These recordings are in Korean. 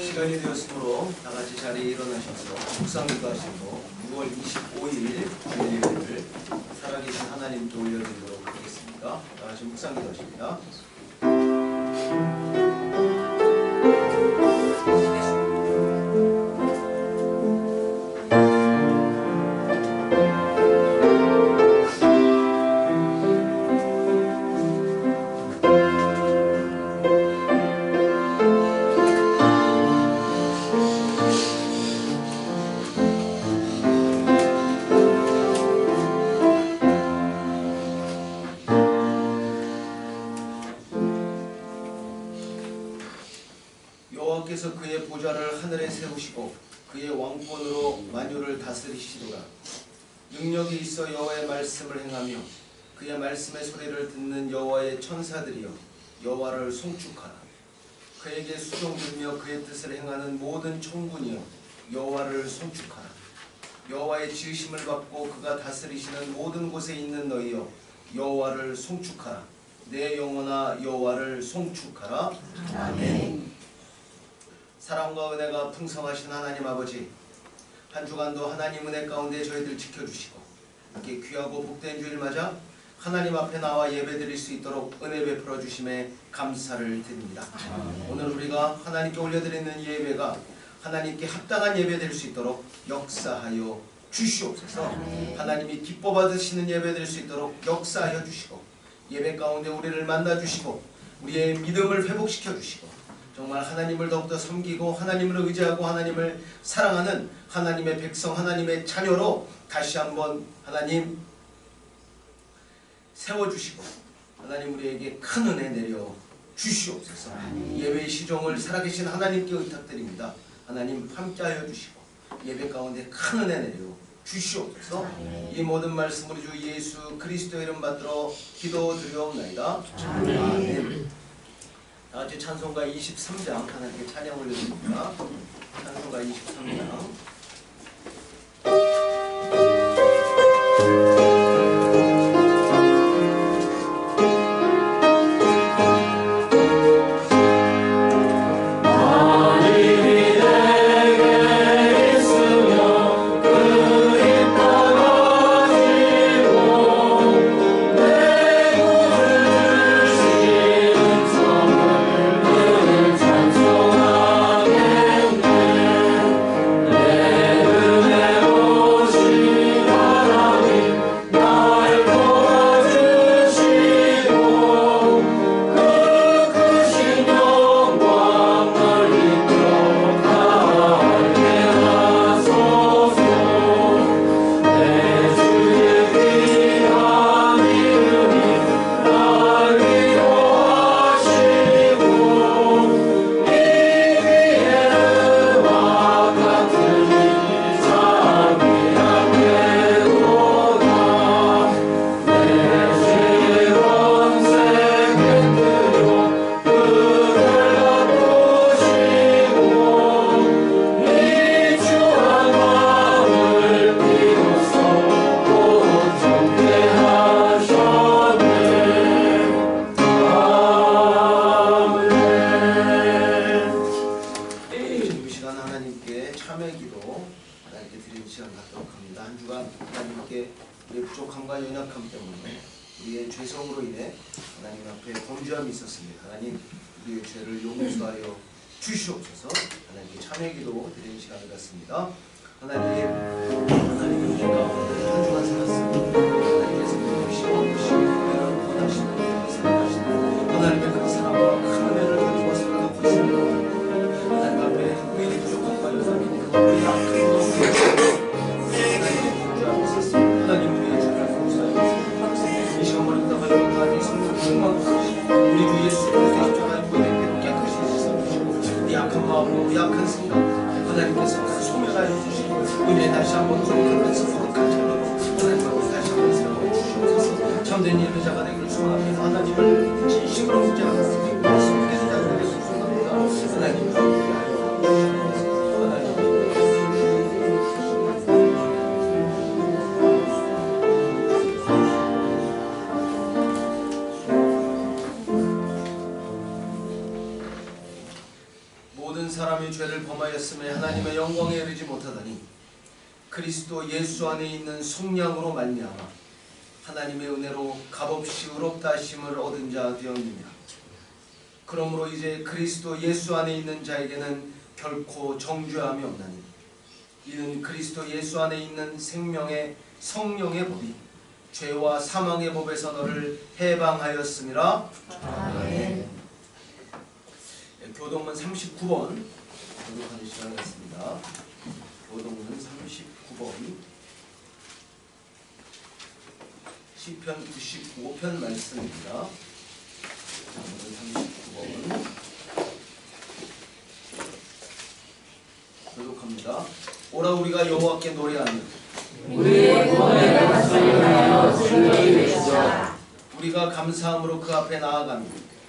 시간이 되었으므로 다같이 자리에 일어나셔서 묵상기도 하시고 6월 25일 주일 예배를 살아계신 하나님께 올려드리도록 하겠습니다. 다같이 묵상기도 하십니다. 여호와께서 그의 보좌를 하늘에 세우시고 그의 왕권으로 만유를 다스리시도다. 능력이 있어 여호와의 말씀을 행하며 그의 말씀의 소리를 듣는 여호와의 천사들이여 여호와를 송축하라. 그에게 수종들며 그의 뜻을 행하는 모든 총군이여 여호와를 송축하라. 여호와의 지으심을 받고 그가 다스리시는 모든 곳에 있는 너희여 여호와를 송축하라. 내 영혼아 여호와를 송축하라. 아멘. 사랑과 은혜가 풍성하신 하나님 아버지, 한 주간도 하나님 은혜 가운데 저희들 지켜주시고 이렇게 귀하고 복된 주일 맞아 하나님 앞에 나와 예배드릴 수 있도록 은혜 베풀어 주심에 감사를 드립니다. 오늘 우리가 하나님께 올려드리는 예배가 하나님께 합당한 예배 될 수 있도록 역사하여 주시옵소서. 하나님이 기뻐 받으시는 예배 될 수 있도록 역사하여 주시고 예배 가운데 우리를 만나 주시고 우리의 믿음을 회복시켜 주시고 정말 하나님을 더욱더 섬기고 하나님을 의지하고 하나님을 사랑하는 하나님의 백성, 하나님의 자녀로 다시 한번 하나님 세워주시고 하나님 우리에게 큰 은혜 내려 주시옵소서. 예배의 시종을 살아계신 하나님께 의탁드립니다. 하나님 함께하여 주시고 예배 가운데 큰 은혜 내려 주시옵소서. 이 모든 말씀 우리 주 예수 그리스도의 이름 받들어 기도드리옵나이다. 아멘. 다같이 찬송가 23장 하나님께 찬양 올려드립니다. 찬송가 23장. 사람이 죄를 범하였음에 하나님의 영광에 이르지 못하다니 그리스도 예수 안에 있는 속량으로 말미암아 하나님의 은혜로 값없이 의롭다 하심을 얻은 자 되었느니라. 그러므로 이제 그리스도 예수 안에 있는 자에게는 결코 정죄함이 없나니 이는 그리스도 예수 안에 있는 생명의 성령의 법이 죄와 사망의 법에서 너를 해방하였음이라. 아멘. 교동문 39번 교독하는 시간이었습니다. 교동문 39번 시편 95편 말씀입니다. 교동문 39번 교독합니다. 오라 우리가 여호와께 노래하며 우리의 노래가 소리하여 즐거이 외치자. 우리가 감사함으로 그 앞에 나아가며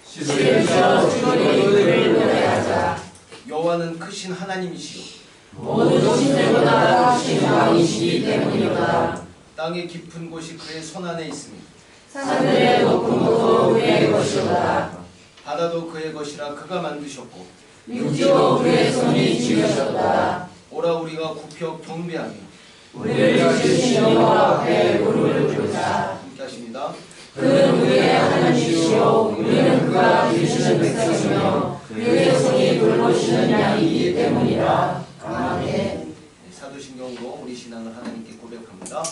시르셔 주의 이름을 노래하자. 여호와는 크신 하나님이시요 모든 신들보다 크신 왕이시기 때문이다. 땅의 깊은 곳이 그의 손 안에 있으니 하늘의 높은 곳도 그의 것이다. 바다도 그의 것이라 그가 만드셨고 육지도 그의 손이 지으셨다. 오라 우리가 굽혀 경배하며 우리를 지으신 여호와 앞에 무릎을 꿇자. 함께 하십니다. 그는 우리의 하나님이시오 우리는 그가 기르시는 백성이며 그의 손이 돌보시는 양이기 때문이다. 아멘. 사도신경으로 우리 신앙을 하나님께 고백합니다.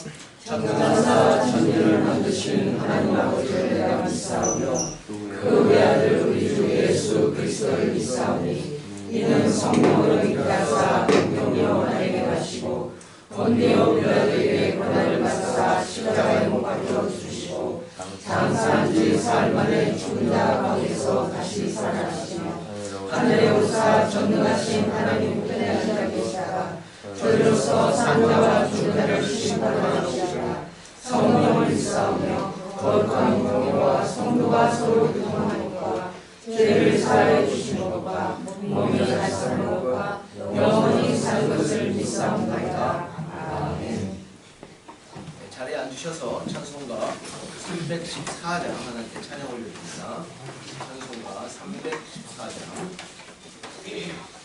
전능하사 천지를 만드신 하나님 아버지를 내가 믿사오며 그 외아들 우리 주 예수 그리스도를 믿사오니 이는 성령으로 이끌어사 공경이여 나에게 가시고 본디오 빌라도에게 고난을 받으사 십자가에 못 박혀 주시고 장사한 지 사흘 만에 죽은 자 가운데서 다시 살아나시며 하늘에 오사 전능하신 하나님 우편에 앉아 계시다가 저희로서 산자와 죽은 자를 심판하시다가 성령을 믿사오며 거룩한 공회와 성도가 서로 교통하니까 죄를 사하여 주시는 것과 몸이 달성하는 것과 영원히 사는 것을 믿사옵나이다. 아멘. 자리에 앉으셔서 찬송가 314장 하나님께 찬양 올려드립니다. 찬송가 314장 오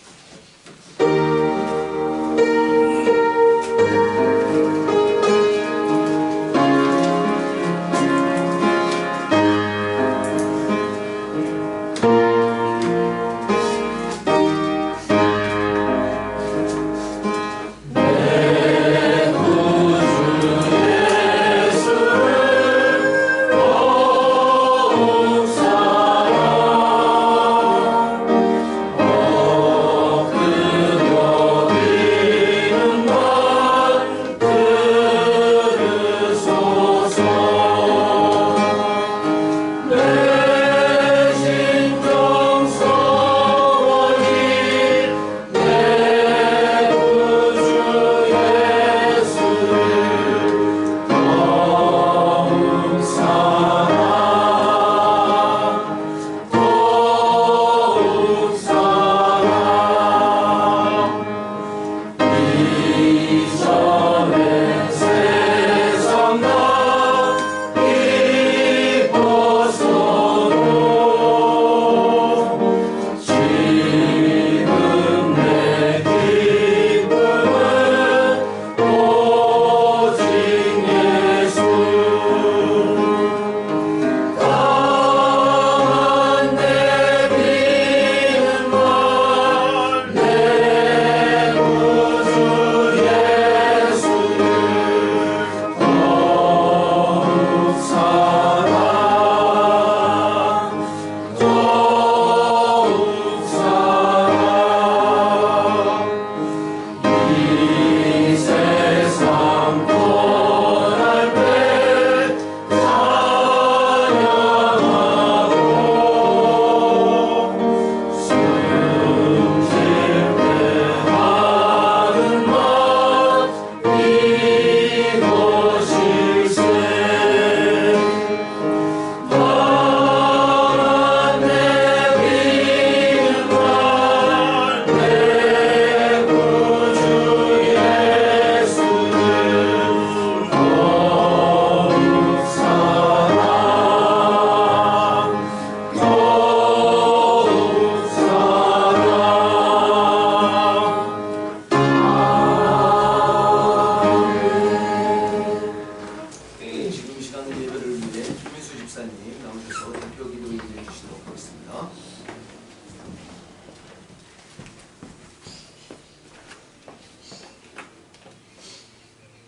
목사님 나오셔서 대표 기도 인도해 주시도록 하겠습니다.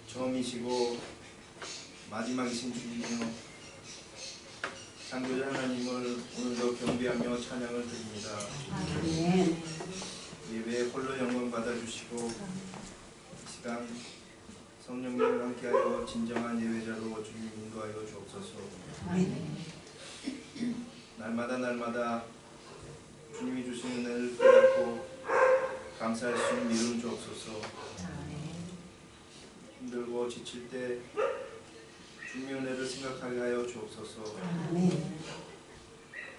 처음이시고 마지막이신 주님이여, 창조자 하나님을 오늘도 경배하며 찬양을 드립니다. 아멘. 예배에 홀로 영광 받아주시고 이 시간 성령님과 함께하여 진정한 예배자로 주님 인도하여 주옵소서. 아멘. 날마다 주님이 주시는 은혜를 깨닫고 감사할 수 있는 믿음 주옵소서. 힘들고 지칠 때 주님의 은혜를 생각하게 하여 주옵소서. 아멘.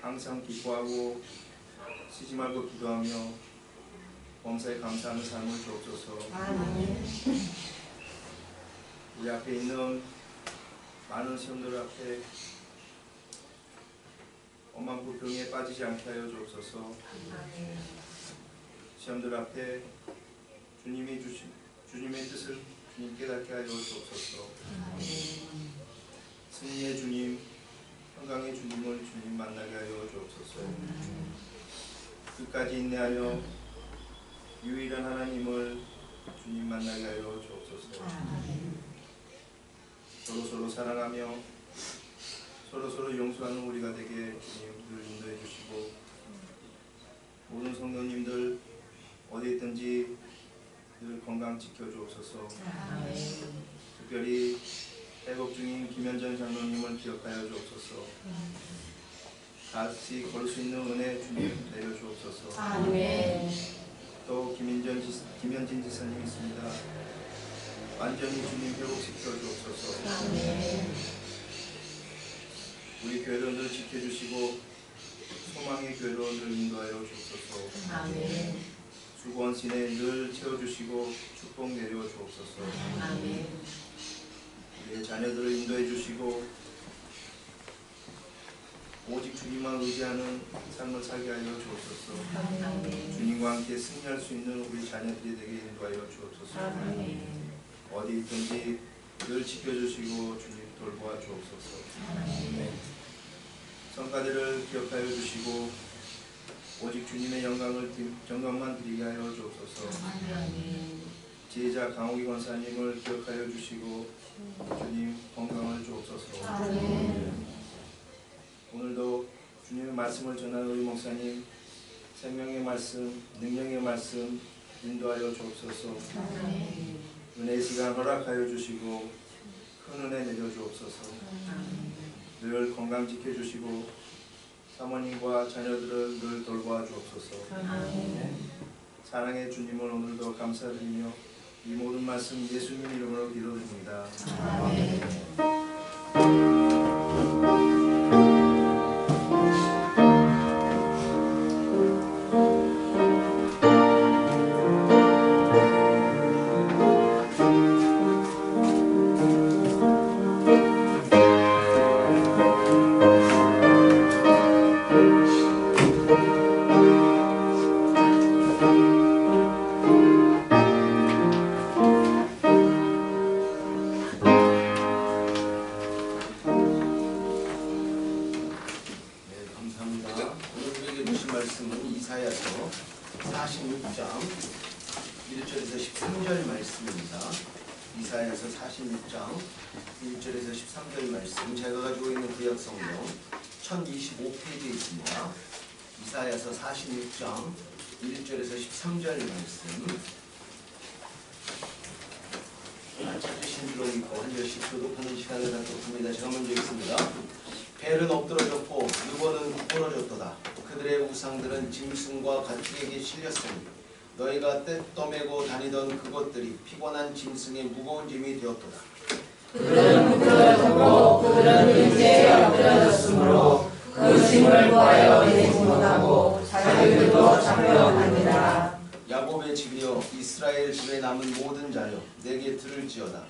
항상 기뻐하고 쉬지 말고 기도하며 범사에 감사하는 삶을 주옵소서. 아멘. 우리 앞에 있는 많은 시험들 앞에 엄한 불평에 빠지지 않게 하여 주옵소서. 시험들 앞에 주님이 주신 주님의 뜻을 주님 깨닫게 하여 주옵소서. 승리의 주님, 평강의 주님을 주님 만나게 하여 주옵소서. 끝까지 인내하여 유일한 하나님을 주님 만나게 하여 주옵소서. 서로 사랑하며 서로 용서하는 우리가 되게 주님 늘 인도해 주시고, 모든 성도님들 어디 있든지 늘 건강 지켜 주옵소서. 특별히 회복 중인 김현정 장로님을 기억하여 주옵소서. 같이 걸을 수 있는 은혜 주님 내려 주옵소서. 아멘. 또 김현진 지사님 있습니다. 완전히 주님 회복시켜 주옵소서. 우리 교회를 늘 지켜주시고 소망의 교회로 늘 인도하여 주옵소서. 아멘. 수고원 시내 늘 채워주시고 축복 내려 주옵소서. 아멘. 우리의 자녀들을 인도해 주시고 오직 주님만 의지하는 삶을 살게 하여 주옵소서. 아멘. 주님과 함께 승리할 수 있는 우리 자녀들이 되게 인도하여 주옵소서. 아멘. 어디 있든지 늘 지켜주시고 주님 돌보아 주옵소서. 성가대를 기억하여 주시고 오직 주님의 영광만 드리게 하여 주옵소서. 지혜자 강호기 권사님을 기억하여 주시고 주님 건강을 주옵소서. 오늘도 주님의 말씀을 전하는 우리 목사님 생명의 말씀, 능력의 말씀 인도하여 주옵소서. 은혜의 시간 허락하여 주시고 큰 은혜 내려 주옵소서. 늘 건강 지켜주시고 사모님과 자녀들을 늘 돌보아 주옵소서. 사랑의 주님을 오늘도 감사드리며 이 모든 말씀 예수님 이름으로 기도드립니다. 말씀은 이사야서 46장 1절에서 13절 말씀입니다. 이사야서 46장 1절에서 13절 말씀, 제가 가지고 있는 구약성경 1025페이지에 있습니다. 이사야서 46장 1절에서 13절 말씀, 찾으신 줄로 믿고 한 절씩 교독하는 시간을 갖도록 합니다. 제가 먼저 읽습니다. 벨은 엎드러졌고 느보는 부러졌도다. 그들의 우상들은 짐승과 가축에게 실렸으니 너희가 떼떠매고 다니던 그것들이 피곤한 짐승의 무거운 짐이 되었도다. 그들은 부러졌고 그들은 이제 엎드러졌으므로 그 짐을 보하여 내지 못하고 자기들도 잡혀갑니다. 야곱의 집이여 이스라엘 집에 남은 모든 자여 내게 들을지어다.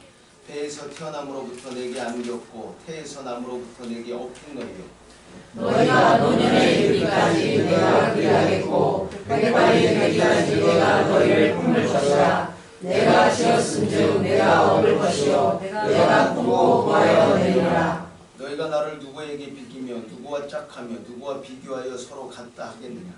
배에서 태어남으로부터 내게 안겼고 태에서 남으로부터 내게 업힌 너희여, 너희가 노년에 이르기까지 내가 그리하겠고 백발이 되기까지 내가 너희를 품을 것이라. 내가 지었은즉 내가 업을 것이요 내가 품고 보하여 내리라. 너희가 나를 누구에게 비기며 누구와 짝하며 누구와 비교하여 서로 같다 하겠느냐.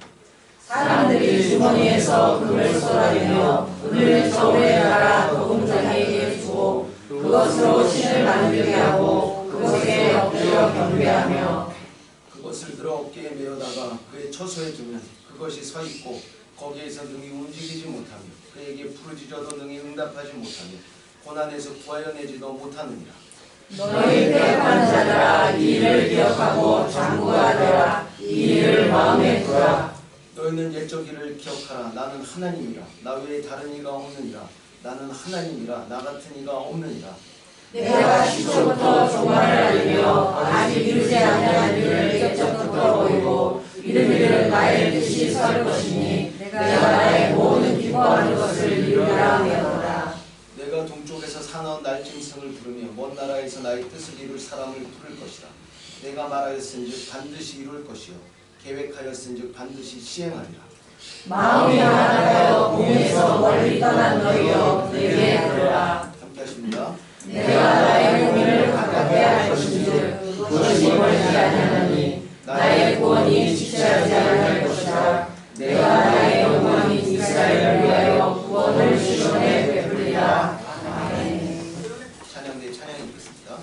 사람들이 주머니에서 금을 쏟아내며 은을 저울에 갈아 도금자기에게 주고 그것으로 신을 만들게 하고 그것에 엎드려 경배하며 그것을 들어 어깨에 메어다가 그의 처소에 두면 그것이 서 있고 거기에서 능히 움직이지 못하며 그에게 부르짖어도 능히 응답하지 못하며 고난에서 구하여 내지도 못하느니라. 너희 패역한 자들아 이 일을 기억하고 장구가 되라. 이 일을 마음에 두라. 너희는 옛적 일을 기억하라. 나는 하나님이라. 나 외에 다른 이가 없느니라. 나는 하나님이라. 나 같은 이가 없느니라. 내가 시초부터 종말을 알리며 아직 이루지 아니한 일을 옛적부터 보이고 이르기를 나의 뜻이 설 것이니 내가 나의 모든 기뻐하는 것을 이루리라 하였노라. 내가 동쪽에서 사나운 날짐승을 부르며 먼 나라에서 나의 뜻을 이룰 사람을 부를 것이라. 내가 말하였은즉 반드시 이룰 것이요 계획하였은즉 반드시 시행하리라. 마음이 하나되어 공에서 멀리 떠난 너희여 내게 들으라. 함께 하십니다. 내가 나의 공의를 가깝게 할 것인즉 그것이 멀지 아니하나니 나의 구원이 지체하지 아니할 것이라. 내가 나의 영광인 이스라엘을 위하여 구원을 시온에 베풀리라. 아멘. 찬양대 찬양이 있겠습니다.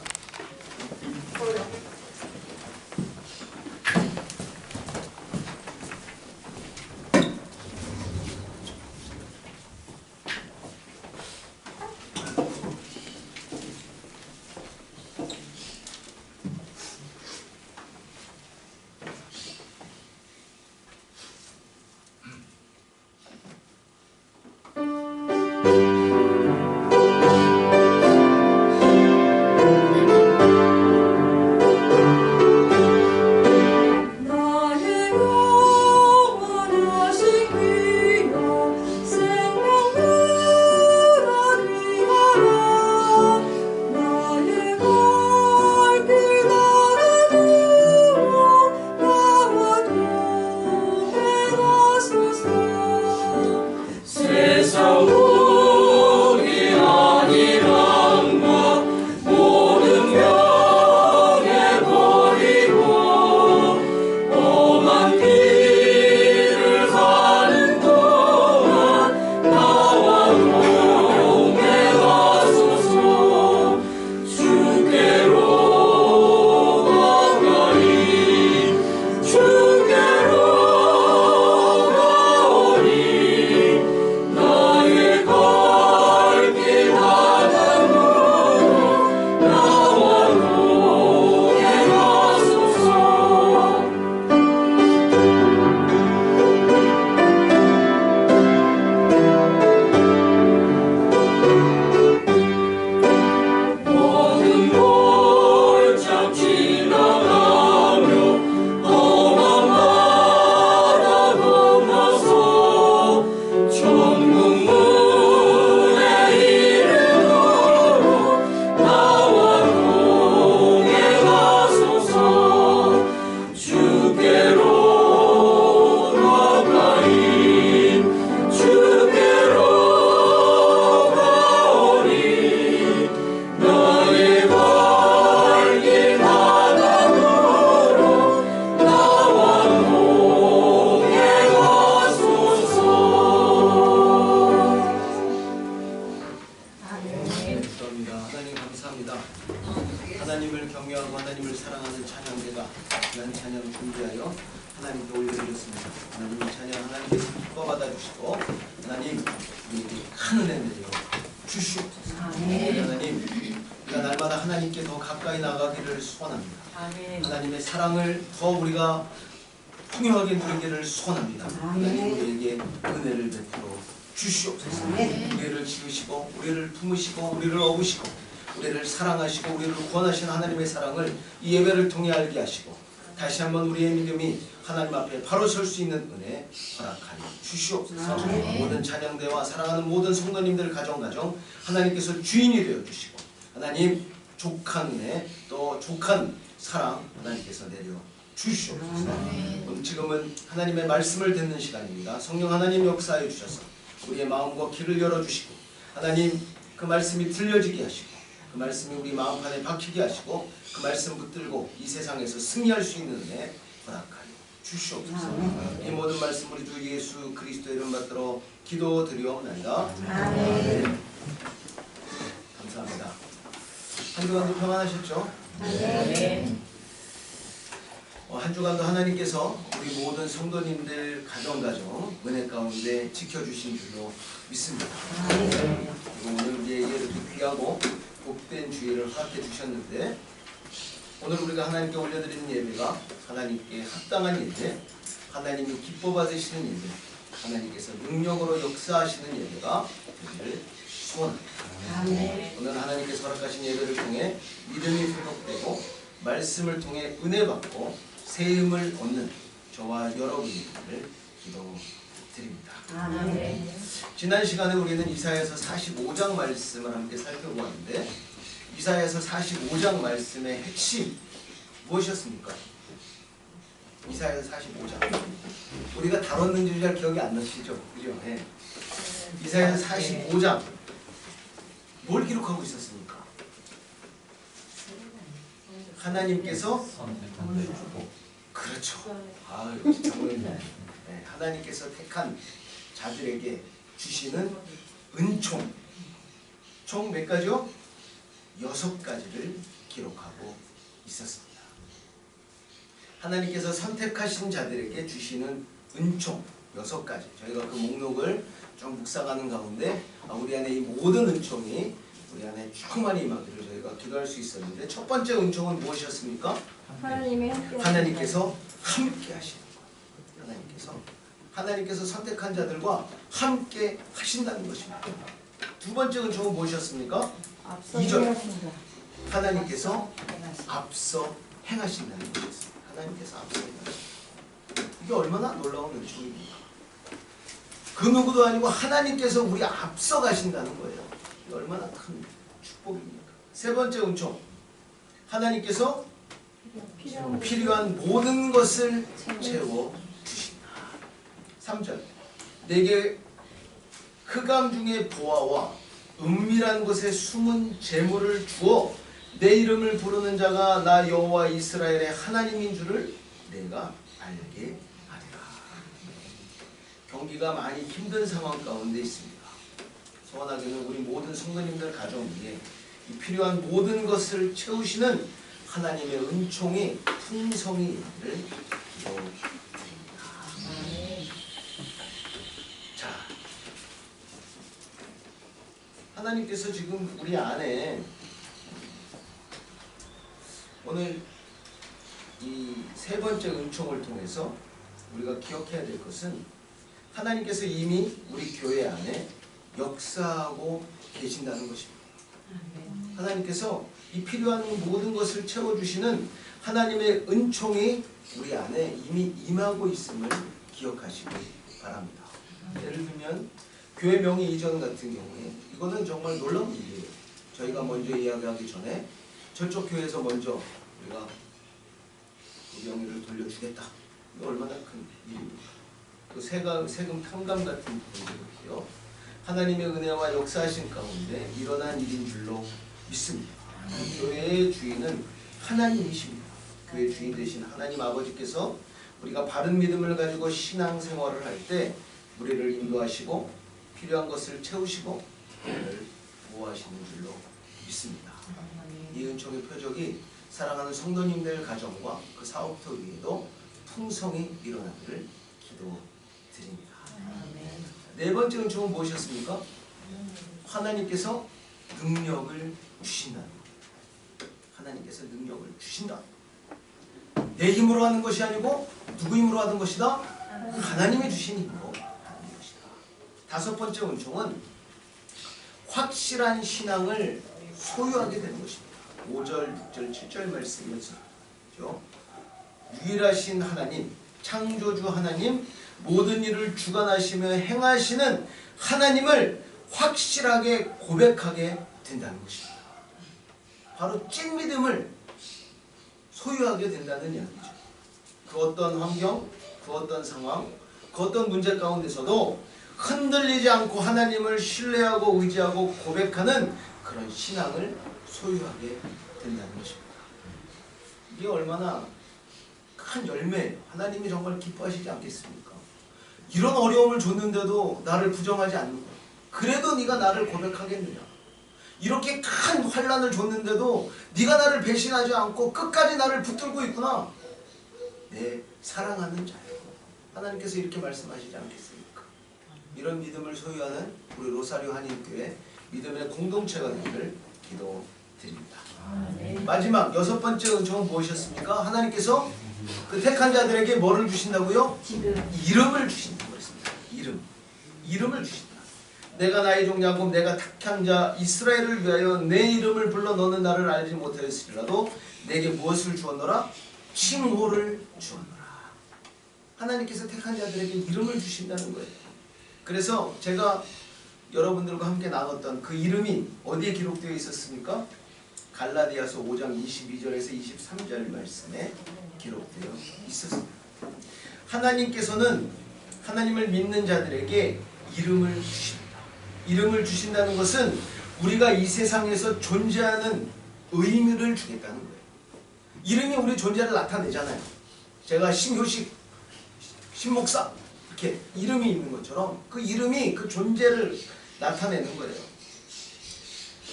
하나님의 사랑을 더 우리가 풍요하게 누리기를 소원합니다. 하나님 우리에게 은혜를 베풀어 주시옵소서. 우리를 지으시고 우리를 품으시고 우리를 업으시고 우리를 사랑하시고 우리를 구원하신 하나님의 사랑을 이 예배를 통해 알게 하시고 다시 한번 우리의 믿음이 하나님 앞에 바로 설 수 있는 은혜 허락하여 주시옵소서. 모든 찬양대와 사랑하는 모든 성도님들 가정 하나님께서 주인이 되어 주시고 하나님 족한 은혜 또 족한 사랑 하나님께서 내려 주시옵소서. 지금은 하나님의 말씀을 듣는 시간입니다. 성령 하나님 역사해 주셔서 우리의 마음과 귀를 열어주시고 하나님 그 말씀이 들려지게 하시고 그 말씀이 우리 마음판에 박히게 하시고 그 말씀 붙들고 이 세상에서 승리할 수 있는 은혜 허락하여 주시옵소서. 이 모든 말씀 우리 주 예수 그리스도의 이름 받들어 기도드리옵나이다. 아멘. 감사합니다. 한 주간도 평안하셨죠? 네. 한 주간도 하나님께서 우리 모든 성도님들 가정 은혜 가운데 지켜주신 줄로 믿습니다. 그리고 오늘 우리에게 이렇게 귀하고 복된 주일을 허락해 주셨는데 오늘 우리가 하나님께 올려드리는 예배가 하나님께 합당한 예배, 하나님이 기뻐 받으시는 예배, 하나님께서 능력으로 역사하시는 예배가 되기를 소원합니다. 오늘 하나님께서 허락하신 예배를 통해 믿음이 회복되고 말씀을 통해 은혜 받고 세임을 얻는 저와 여러분들을 기도드립니다. 지난 시간에 우리는 이사야서 45장 말씀을 함께 살펴보았는데 이사야서 45장 말씀의 핵심 무엇이었습니까? 이사야서 45장 우리가 다뤘는지 잘 기억이 안 나시죠? 그죠? 네. 이사야서 45장 뭘 기록하고 있었습니까? 하나님께서 그렇죠. 진짜 모르겠네. 네, 하나님께서 택한 자들에게 주시는 은총 총 몇 가지요? 6가지를 기록하고 있었습니다. 하나님께서 선택하신 자들에게 주시는 은총 6가지. 저희가 그 목록을 좀 묵상하는 가운데 우리 안에 이 모든 은총이 우리 안에 충만히 임하기를 저희가 기도할 수 있었는데 첫 번째 은총은 무엇이었습니까? 하나님께서 함께 하시는 것. 하나님께서 선택한 자들과 함께 하신다는 것입니다. 두 번째 은총은 무엇이었습니까? 2절 하나님께서 앞서 행하신다는 것이었습니다. 하나님께서 앞서 행하신다. 이게 얼마나 놀라운 은총입니까? 그 누구도 아니고 하나님께서 우리 앞서 가신다는 거예요. 이게 얼마나 큰 축복입니까? 세 번째 은총 하나님께서 필요한 모든 것을 채워 주신다. 3절 내게 흑암 중에 보아와 은밀한 곳에 숨은 재물을 주어 내 이름을 부르는 자가 나 여호와 이스라엘의 하나님인 줄을 내가 알게 하리라. 경기가 많이 힘든 상황 가운데 있습니다. 소원하기는 우리 모든 성도님들 가정 위에 이 필요한 모든 것을 채우시는 하나님의 은총이 풍성히 있기를 기도드립니다. 자, 하나님께서 지금 우리 안에 오늘 이 세 번째 은총을 통해서 우리가 기억해야 될 것은 하나님께서 이미 우리 교회 안에 역사하고 계신다는 것입니다. 하나님께서 이 필요한 모든 것을 채워주시는 하나님의 은총이 우리 안에 이미 임하고 있음을 기억하시기 바랍니다. 예를 들면 교회 명의 이전 같은 경우에 이거는 정말 놀라운 일이에요. 저희가 먼저 이야기하기 전에 저쪽 교회에서 먼저 우리가 그 명의를 돌려주겠다. 이거 얼마나 큰 일입니까? 또 세금 탕감 같은 부분도 있고요. 하나님의 은혜와 역사하신 가운데 일어난 일인 줄로 믿습니다. 교회의 주인은 하나님이십니다. 교회 주인 되신 하나님 아버지께서 우리가 바른 믿음을 가지고 신앙생활을 할 때 우리를 인도하시고 필요한 것을 채우시고 우리를 보호하시는 줄로 믿습니다. 이 은총의 표적이 사랑하는 성도님들 가정과 그 사업터 위에도 풍성히 일어나기를 기도드립니다. 네 번째 은총은 무엇이었습니까? 하나님께서 능력을 주신다. 하나님께서 능력을 주신다. 내 힘으로 하는 것이 아니고 누구 힘으로 하는 것이다? 하나님이 주신 힘으로 하는 것이다. 다섯 번째 은총은 확실한 신앙을 소유하게 되는 것입니다. 5절, 6절, 7절 말씀이었죠. 유일하신 하나님, 창조주 하나님, 모든 일을 주관하시며 행하시는 하나님을 확실하게 고백하게 된다는 것입니다. 바로 찐 믿음을 소유하게 된다는 이야기죠. 그 어떤 환경, 그 어떤 상황, 그 어떤 문제 가운데서도 흔들리지 않고 하나님을 신뢰하고 의지하고 고백하는 그 그런 신앙을 소유하게 된다는 것입니다. 이게 얼마나 큰 열매예요. 하나님이 정말 기뻐하시지 않겠습니까? 이런 어려움을 줬는데도 나를 부정하지 않는 거예요. 그래도 네가 나를 고백하겠느냐? 이렇게 큰 환난을 줬는데도 네가 나를 배신하지 않고 끝까지 나를 붙들고 있구나. 내 사랑하는 자예요. 하나님께서 이렇게 말씀하시지 않겠습니까? 이런 믿음을 소유하는 우리 로사리오 한인교회 믿음의 공동체가 되기를 기도드립니다. 마지막 6번째 은총은 무엇이었습니까? 하나님께서 그 택한 자들에게 뭐를 주신다고요? 이름을 주신다고 했습니다. 이름을 주신다. 내가 나의 종 야곱 내가 택한 자 이스라엘을 위하여 내 이름을 불러 너는 나를 알지 못하였으리라도 내게 무엇을 주었노라? 칭호를 주었노라. 하나님께서 택한 자들에게 이름을 주신다는 거예요. 그래서 제가 여러분들과 함께 나눴던 그 이름이 어디에 기록되어 있었습니까? 갈라디아서 5장 22절에서 23절 말씀에 기록되어 있었습니다. 하나님께서는 하나님을 믿는 자들에게 이름을 주십니다. 이름을 주신다는 것은 우리가 이 세상에서 존재하는 의미를 주겠다는 거예요. 이름이 우리 존재를 나타내잖아요. 제가 신효식, 신목사 이렇게 이름이 있는 것처럼 그 이름이 그 존재를 나타내는 거예요.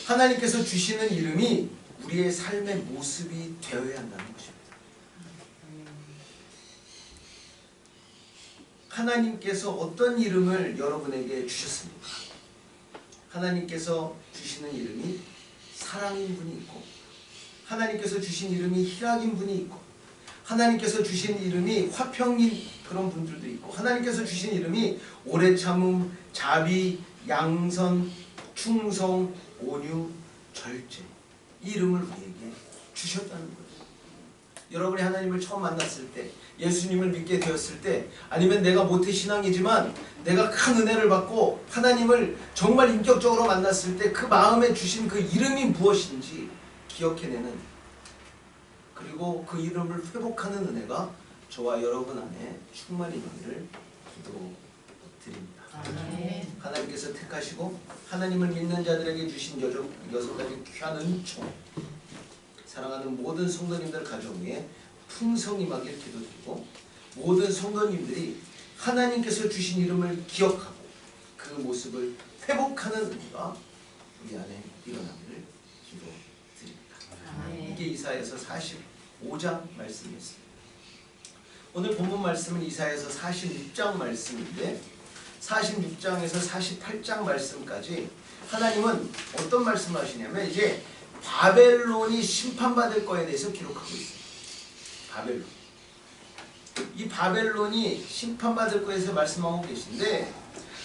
하나님께서 주시는 이름이 우리의 삶의 모습이 되어야 한다는 것입니다. 하나님께서 어떤 이름을 여러분에게 주셨습니까? 하나님께서 주시는 이름이 사랑인 분이 있고, 하나님께서 주신 이름이 희락인 분이 있고, 하나님께서 주신 이름이 화평인 그런 분들도 있고, 하나님께서 주신 이름이 오래 참음, 자비, 양선, 충성, 온유, 절제, 이 이름을 우리에게 주셨다는 거예요. 여러분이 하나님을 처음 만났을 때, 예수님을 믿게 되었을 때, 아니면 내가 모태신앙이지만 내가 큰 은혜를 받고 하나님을 정말 인격적으로 만났을 때 그 마음에 주신 그 이름이 무엇인지 기억해내는, 그리고 그 이름을 회복하는 은혜가 저와 여러분 안에 충만히 있기를 기도드립니다. 하나님께서 택하시고 하나님을 믿는 자들에게 주신 6가지 귀한 은총, 사랑하는 모든 성도님들 가정 위에 풍성히 임하길 기도드리고, 모든 성도님들이 하나님께서 주신 이름을 기억하고 그 모습을 회복하는 은혜가 우리 안에 일어나기를 기도드립니다. 이게 이사야서 45장 말씀이었습니다. 오늘 본문 말씀은 이사야서 46장 말씀인데, 46장에서 48장 말씀까지 하나님은 어떤 말씀을 하시냐면 이제 바벨론이 심판받을 거에 대해서 기록하고 있어요. 바벨론. 이 바벨론이 심판받을 거에 대해서 말씀하고 계신데,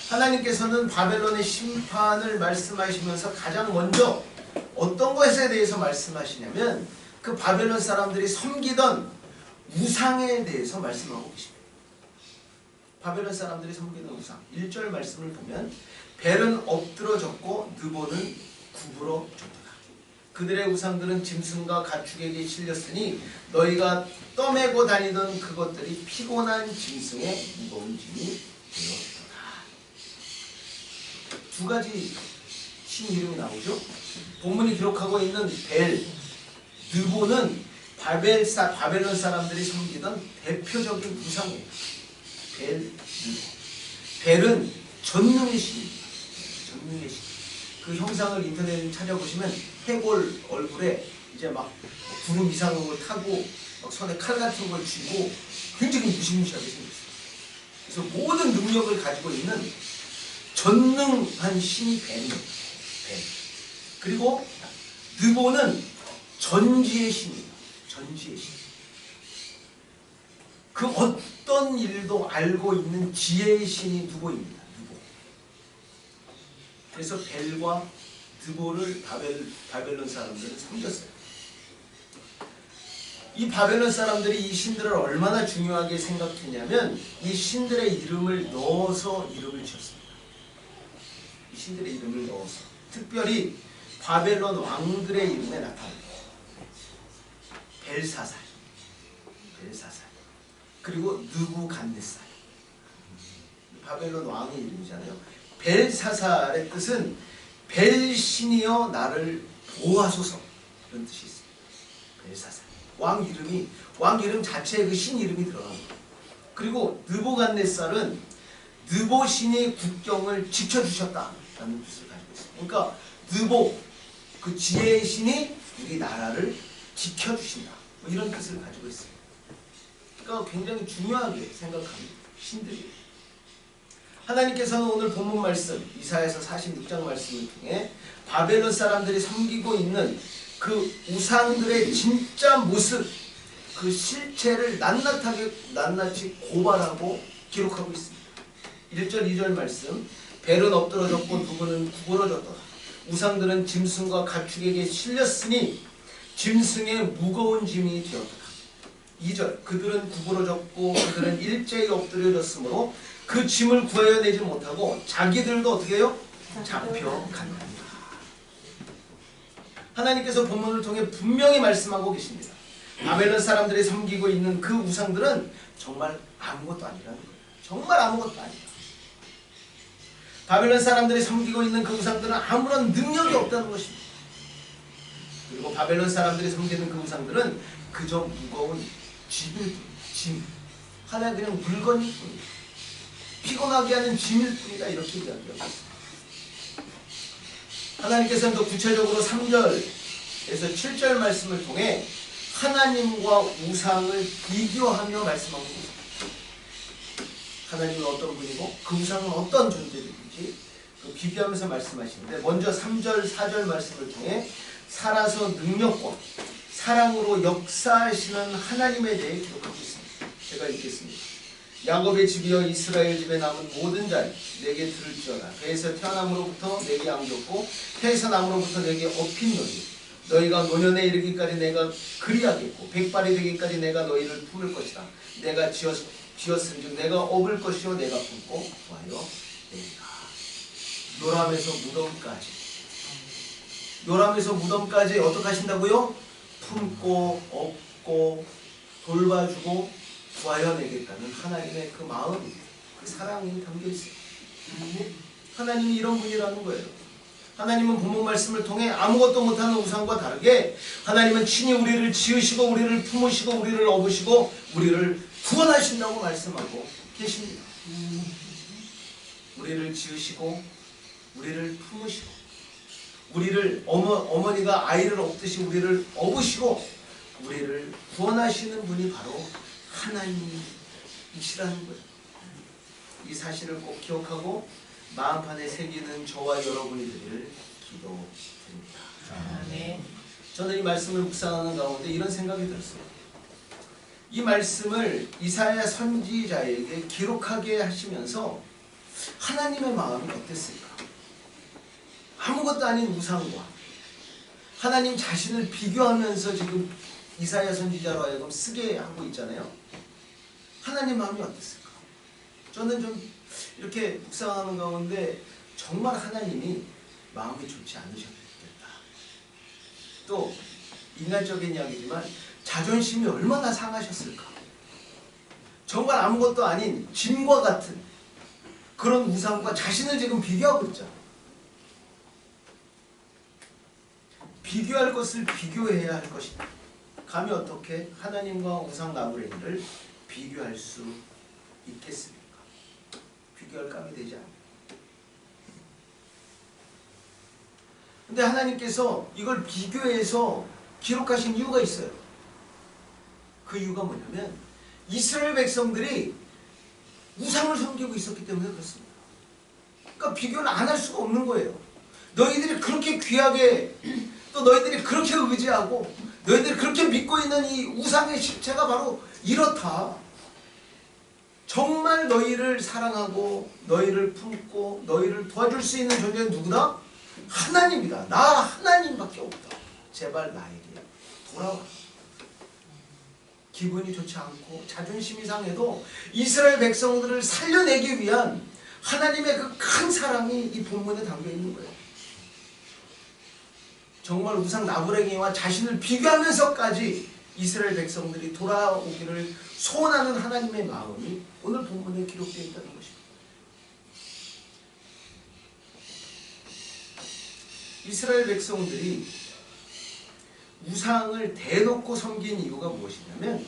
하나님께서는 바벨론의 심판을 말씀하시면서 가장 먼저 어떤 것에 대해서 말씀하시냐면 그 바벨론 사람들이 섬기던 우상에 대해서 말씀하고 계십니다. 바벨론 사람들이 섬기던 우상. 1절 말씀을 보면 벨은 엎드러졌고 느보는 구부러졌다. 그들의 우상들은 짐승과 가축에게 실렸으니 너희가 떠매고 다니던 그것들이 피곤한 짐승의 무거운 짐이 되었다. 두 가지 신 이름이 나오죠. 본문이 기록하고 있는 벨, 느보는 바벨론 사람들이 섬기던 대표적인 우상이에요. 벨, 느보. 벨은 전능의 신입니다. 전능의 신. 그 형상을 인터넷에 찾아보시면 해골 얼굴에 이제 막 구름 이상한 걸 타고 막 손에 칼 같은 걸 쥐고 굉장히 무시무시하게 생겼어요. 그래서 모든 능력을 가지고 있는 전능한 신이 벨이에요. 벨. 그리고 느보는 전지의 신이에요. 전지의 신. 그 어떤 일도 알고 있는 지혜의 신이 느보입니다. 느보. 그래서 벨과 느보를 바벨론 사람들은 섬겼어요. 이 바벨론 사람들이 이 신들을 얼마나 중요하게 생각했냐면 이 신들의 이름을 넣어서 이름을 지었습니다. 이 신들의 이름을 넣어서 특별히 바벨론 왕들의 이름에 나타납니다. 벨사살, 벨사살, 그리고 느부갓네살. 바벨론 왕의 이름이잖아요. 벨사살의 뜻은 벨신이여 나를 보호하소서, 이런 뜻이 있습니다. 벨사살. 왕 이름 자체에 그 신 이름이 들어갑니다. 그리고 느부갓네살은 느보신이 국경을 지켜주셨다라는 뜻을 가지고 있습니다. 그러니까 느보, 그 지혜의 신이 우리 나라를 지켜주신다, 뭐 이런 뜻을 가지고 있습니다. 그러니까 굉장히 중요하게 생각합니다. 신들이. 하나님께서는 오늘 본문 말씀 이사야서 46장 말씀을 통해 바벨론 사람들이 섬기고 있는 그 우상들의 진짜 모습, 그 실체를 낱낱이 고발하고 기록하고 있습니다. 1절 2절 말씀, 벨은 엎드러졌고 누구는 구부러졌더라. 우상들은 짐승과 가축에게 실렸으니 짐승의 무거운 짐이 되었더라. 2절, 그들은 구부러졌고 그들은 일제히 엎드려졌으므로 그 짐을 구하여내지 못하고 자기들도 어떻게 해요? 잡혀간다. 하나님께서 본문을 통해 분명히 말씀하고 계십니다. 바벨론 사람들이 섬기고 있는 그 우상들은 정말 아무것도 아니라는 거예요. 정말 아무것도 아니에요. 바벨론 사람들이 섬기고 있는 그 우상들은 아무런 능력이 없다는 것입니다. 그리고 바벨론 사람들이 섬기는 그 우상들은 그저 무거운 짐, 하나의 그냥 물건일 뿐이다. 피곤하게 하는 짐일 뿐이다, 이렇게 이야기하고 있습니다. 하나님께서는 또 구체적으로 3절에서 7절 말씀을 통해 하나님과 우상을 비교하며 말씀하고 있습니다. 하나님은 어떤 분이고 그 우상은 어떤 존재들인지 비교하면서 말씀하시는데, 먼저 3절 4절 말씀을 통해 살아서 능력과 사랑으로 역사하시는 하나님에 대해 기록하고 있습니다. 제가 읽겠습니다. 야곱의 집이여 이스라엘 집에 남은 모든 자여 내게 들을지어다. 배에서 태어남으로부터 내게 안겼고 태에서 남으로부터 내게 업힌 너희가 노년에 이르기까지 내가 그리하겠고 백발이 되기까지 내가 너희를 품을 것이다. 내가 지었은즉 내가 업을 것이요 내가 품고 구하여 내리라. 요람에서 무덤까지 어떻게 하신다고요? 품고 업고 돌봐주고 구하여 내겠다는 하나님의 그 마음, 그 사랑이 담겨 있어요. 하나님이 이런 분이라는 거예요. 하나님은 본문 말씀을 통해 아무것도 못하는 우상과 다르게 하나님은 친히 우리를 지으시고 우리를 품으시고 우리를 업으시고 우리를 구원하신다고 말씀하고 계십니다. 우리를 지으시고 우리를 품으시고 우리를 어머니가 아이를 업듯이 우리를 업으시고 우리를 구원하시는 분이 바로 하나님이시라는 거예요. 이 사실을 꼭 기억하고 마음판에 새기는 저와 여러분이 되기를 기도드립니다. 아멘. 저는 이 말씀을 묵상하는 가운데 이런 생각이 들었어요. 이 말씀을 이사야 선지자에게 기록하게 하시면서 하나님의 마음이 어땠을까? 아무것도 아닌 우상과 하나님 자신을 비교하면서 지금 이사야 선지자로 하여금 쓰게 하고 있잖아요. 하나님 마음이 어땠을까? 저는 좀 이렇게 묵상하는 가운데 정말 하나님이 마음이 좋지 않으셨겠다. 또 인간적인 이야기지만 자존심이 얼마나 상하셨을까? 정말 아무것도 아닌 짐과 같은 그런 우상과 자신을 지금 비교하고 있잖아. 비교할 것을 비교해야 할 것이다. 감히 어떻게 하나님과 우상 나무레이를 비교할 수 있겠습니까? 비교할 감이 되지 않아요. 근데 하나님께서 이걸 비교해서 기록하신 이유가 있어요. 그 이유가 뭐냐면 이스라엘 백성들이 우상을 섬기고 있었기 때문에 그렇습니다. 그러니까 비교를 안 할 수가 없는 거예요. 너희들이 그렇게 귀하게 또 너희들이 그렇게 의지하고 너희들이 그렇게 믿고 있는 이 우상의 실체가 바로 이렇다. 정말 너희를 사랑하고 너희를 품고 너희를 도와줄 수 있는 존재는 누구다? 하나님이다. 나 하나님밖에 없다. 제발 나에게 돌아와. 기분이 좋지 않고 자존심이 상해도 이스라엘 백성들을 살려내기 위한 하나님의 그 큰 사랑이 이 본문에 담겨 있는 거예요. 정말 우상 나부랭이와 자신을 비교하면서까지 이스라엘 백성들이 돌아오기를 소원하는 하나님의 마음이 오늘 본문에 기록되어 있다는 것입니다. 이스라엘 백성들이 우상을 대놓고 섬긴 이유가 무엇이냐면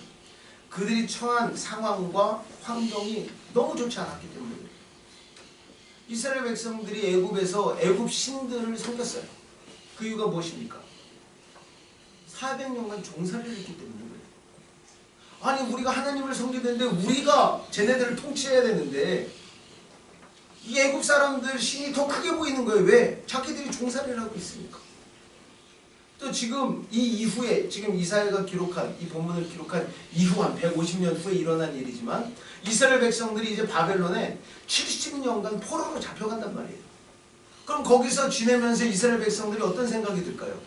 그들이 처한 상황과 환경이 너무 좋지 않았기 때문에 그래요. 이스라엘 백성들이 애굽에서 애굽 신들을 섬겼어요. 그 이유가 무엇입니까? 400년간 종살이를 했기 때문에 그래요. 아니 우리가 하나님을 섬기는데 우리가 쟤네들을 통치해야 되는데 이 애굽 사람들 신이 더 크게 보이는 거예요. 왜? 자기들이 종살이를 하고 있으니까. 또 지금 이 이후에 지금 이사야가 기록한 이 본문을 기록한 이후 한 150년 후에 일어난 일이지만 이스라엘 백성들이 이제 바벨론에 70년간 포로로 잡혀간단 말이에요. 그럼 거기서 지내면서 이스라엘 백성들이 어떤 생각이 들까요?